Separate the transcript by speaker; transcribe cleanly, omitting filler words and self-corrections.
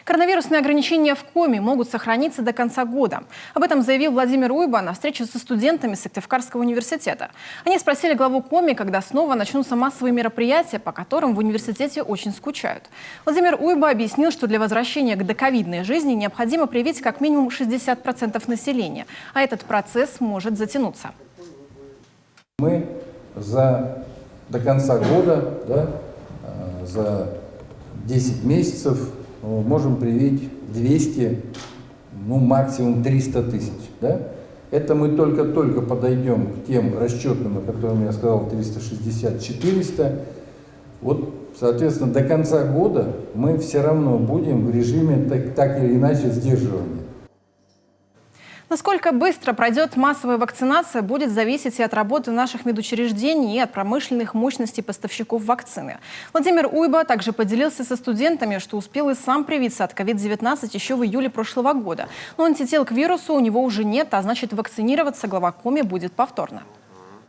Speaker 1: Коронавирусные ограничения в Коми могут сохраниться до конца года. Об этом заявил Владимир Уйба на встрече со студентами Сыктывкарского университета. Они спросили главу Коми, когда снова начнутся массовые мероприятия, по которым в университете очень скучают. Владимир Уйба объяснил, что для возвращения к доковидной жизни необходимо привить как минимум 60% населения, а этот процесс может затянуться.
Speaker 2: Мы до конца года, за 10 месяцев можем привить 200, максимум 300 тысяч. Да? Это мы только подойдем к тем расчетным, о которых я сказал, 360-400. Соответственно, до конца года мы все равно будем в режиме так или иначе сдерживания.
Speaker 1: Насколько быстро пройдет массовая вакцинация, будет зависеть и от работы наших медучреждений, и от промышленных мощностей поставщиков вакцины. Владимир Уйба также поделился со студентами, что успел и сам привиться от COVID-19 еще в июле прошлого года. Но антител к вирусу у него уже нет, а значит, вакцинироваться глава Коми будет повторно.